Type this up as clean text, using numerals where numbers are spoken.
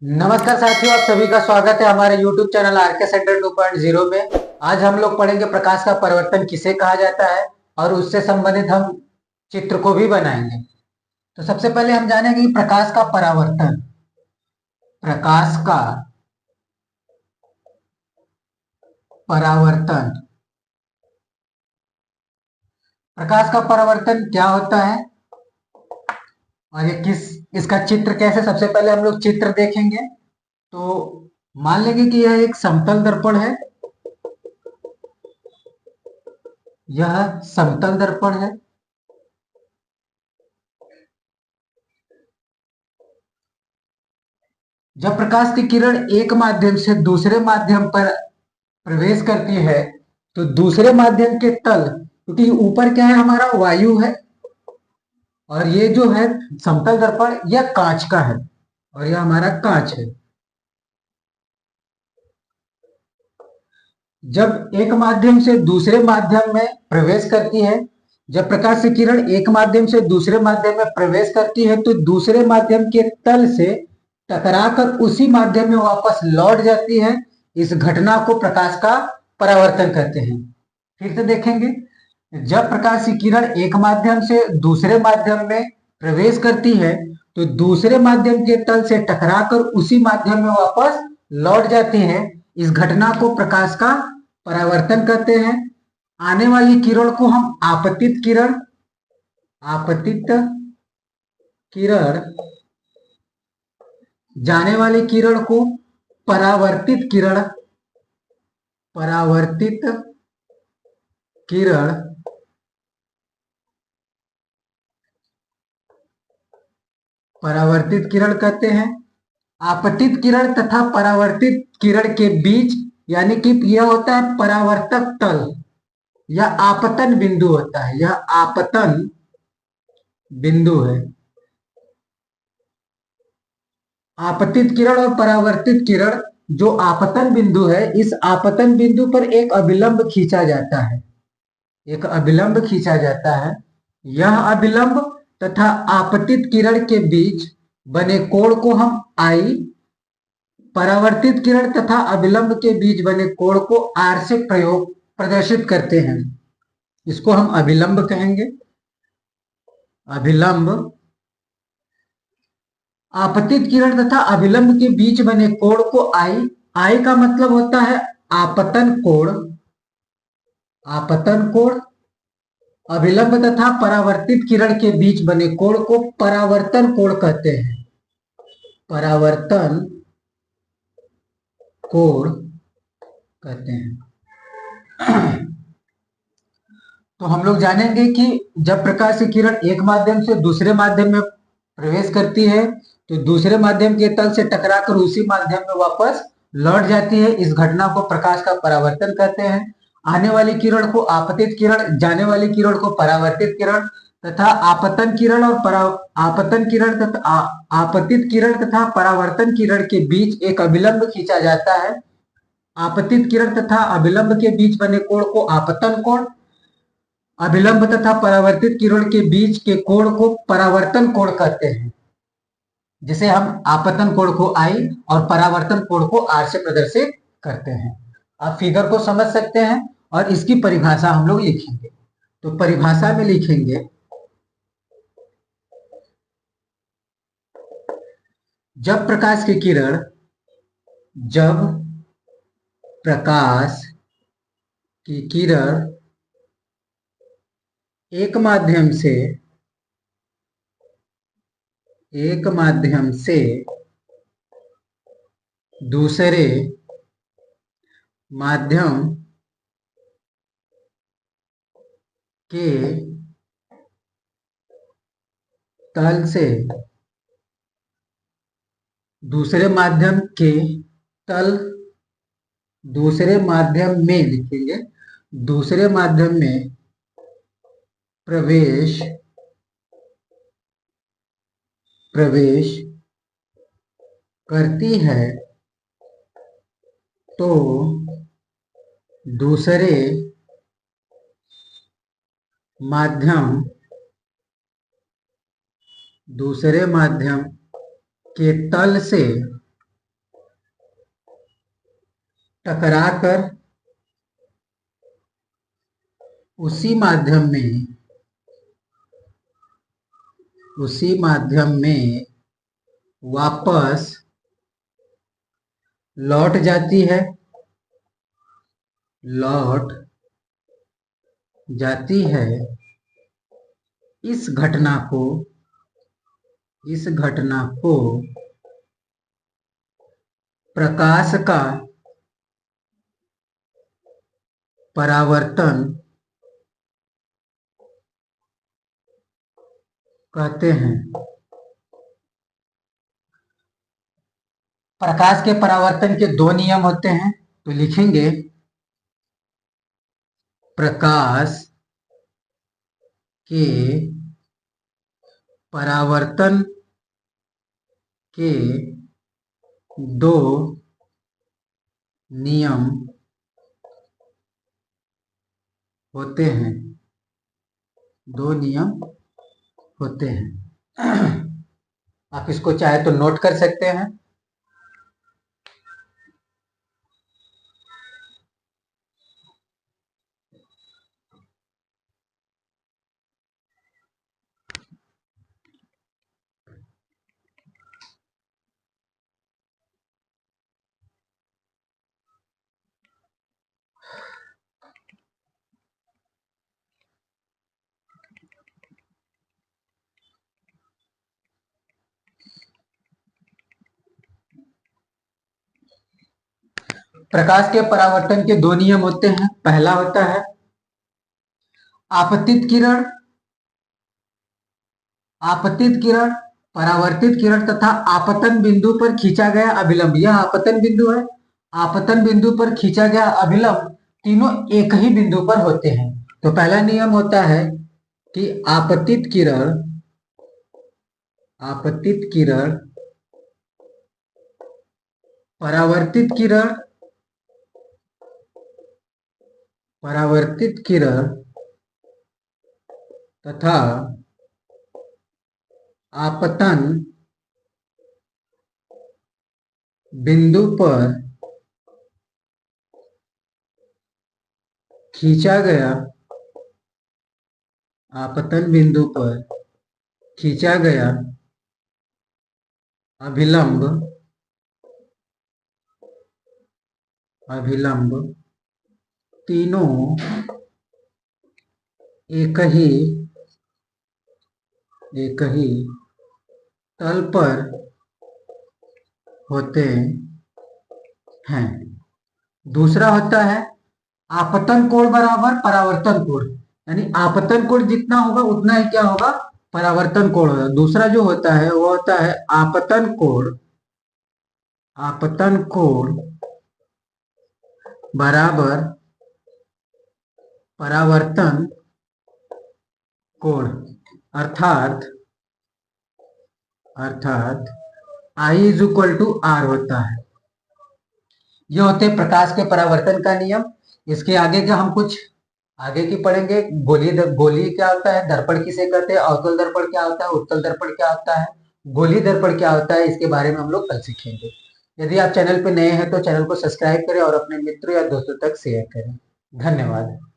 नमस्कार साथियों, आप सभी का स्वागत है हमारे YouTube चैनल आरके सेंटर 2.0 में। आज हम लोग पढ़ेंगे प्रकाश का परिवर्तन किसे कहा जाता है और उससे संबंधित हम चित्र को भी बनाएंगे। तो सबसे पहले हम जानेंगे कि प्रकाश का परावर्तन। प्रकाश का परावर्तन, प्रकाश का परावर्तन क्या होता है और ये इसका चित्र कैसे, सबसे पहले हम लोग चित्र देखेंगे। तो मान लेंगे कि यह एक समतल दर्पण है। यह समतल दर्पण है। जब प्रकाश की किरण एक माध्यम से दूसरे माध्यम पर प्रवेश करती है तो दूसरे माध्यम के तल, क्योंकि ऊपर क्या है, हमारा वायु है और ये जो है समतल दर्पण यह कांच का है और यह हमारा कांच है। जब एक माध्यम से दूसरे माध्यम में प्रवेश करती है, जब प्रकाश की किरण एक माध्यम से दूसरे माध्यम में प्रवेश करती है तो दूसरे माध्यम के तल से टकराकर उसी माध्यम में वापस लौट जाती है। इस घटना को प्रकाश का परावर्तन कहते हैं। फिर से देखेंगे, जब प्रकाश की किरण एक माध्यम से दूसरे माध्यम में प्रवेश करती है तो दूसरे माध्यम के तल से टकराकर उसी माध्यम में वापस लौट जाती है। इस घटना को प्रकाश का परावर्तन कहते हैं। आने वाली किरण को हम आपतित किरण, आपतित किरण, जाने वाली किरण को परावर्तित किरण, परावर्तित किरण, परावर्तित किरण कहते हैं। आपतित किरण तथा परावर्तित किरण के बीच, यानी कि यह होता है परावर्तक तल या आपतन बिंदु होता है। यह आपतन बिंदु है। आपतित किरण और परावर्तित किरण, जो आपतन बिंदु है, इस आपतन बिंदु पर एक अभिलंब खींचा जाता है। एक अभिलंब खींचा जाता है। यह अभिलंब तथा आपतित किरण के बीच बने कोण को हम आई, परावर्तित किरण तथा अभिलंब के बीच बने कोण को आर से प्रदर्शित करते हैं। इसको हम अभिलंब कहेंगे। अभिलंब। आपतित किरण तथा अभिलंब के बीच बने कोण को आई, आई का मतलब होता है आपतन कोण, आपतन कोण। अभिलंब तथा परावर्तित किरण के बीच बने कोण को परावर्तन कोण कहते हैं। परावर्तन कोण कहते हैं। तो हम लोग जानेंगे कि जब प्रकाश की किरण एक माध्यम से दूसरे माध्यम में प्रवेश करती है तो दूसरे माध्यम के तल से टकराकर उसी माध्यम में वापस लौट जाती है। इस घटना को प्रकाश का परावर्तन कहते हैं। आने वाली किरण को आपतित किरण, जाने वाली किरण को परावर्तित किरण तथा आपतन किरण और आपतन किरण तथा आपतित किरण तथा परावर्तन किरण के बीच एक अभिलंब खींचा जाता है। आपतित किरण तथा अभिलंब के बीच बने कोण को आपतन कोण, अभिलंब तथा परावर्तित किरण के बीच के कोण को परावर्तन कोण कहते हैं, जिसे हम आपतन कोण को आई और परावर्तन कोण को आर से प्रदर्शित करते हैं। आप फिगर को समझ सकते हैं और इसकी परिभाषा हम लोग लिखेंगे। तो परिभाषा में लिखेंगे, जब प्रकाश की किरण, जब प्रकाश की किरण एक माध्यम से, एक माध्यम से दूसरे माध्यम के तल से, दूसरे माध्यम के तल, दूसरे माध्यम में लिखेंगे, दूसरे माध्यम में प्रवेश, प्रवेश करती है तो दूसरे माध्यम, दूसरे माध्यम के तल से टकराकर उसी माध्यम में वापस लौट जाती है, इस घटना को प्रकाश का परावर्तन कहते हैं। प्रकाश के परावर्तन के दो नियम होते हैं, तो लिखेंगे प्रकाश के परावर्तन के दो नियम होते हैं, आप इसको चाहे तो नोट कर सकते हैं। प्रकाश के परावर्तन के दो नियम होते हैं। पहला होता है आपतित किरण, परावर्तित किरण तथा आपतन बिंदु पर खींचा गया अभिलंब। यह आपतन बिंदु है, आपतन बिंदु पर खींचा गया अभिलंब तीनों एक ही बिंदु पर होते हैं। तो पहला नियम होता है कि आपतित किरण, परावर्तित किरण तथा आपतन बिंदु पर खींचा गया अभिलंब तीनों एक ही तल पर होते हैं। दूसरा होता है आपतन कोण बराबर परावर्तन कोण, यानी आपतन कोण जितना होगा उतना ही क्या होगा, परावर्तन कोण होगा। दूसरा जो होता है वो होता है आपतन कोण बराबर परावर्तन कोण, अर्थात I is equal to R होता है। ये होते हैं प्रकाश के परावर्तन का नियम। इसके आगे का हम कुछ आगे की पढ़ेंगे। गोलीय क्या होता है, दर्पण किसे कहते हैं, अवतल दर्पण क्या होता है, उत्तल दर्पण क्या होता है, गोलीय दर्पण क्या होता है, इसके बारे में हम लोग कल सीखेंगे। यदि आप चैनल पे नए हैं तो चैनल को सब्सक्राइब करें और अपने मित्रों या दोस्तों तक शेयर करें। धन्यवाद।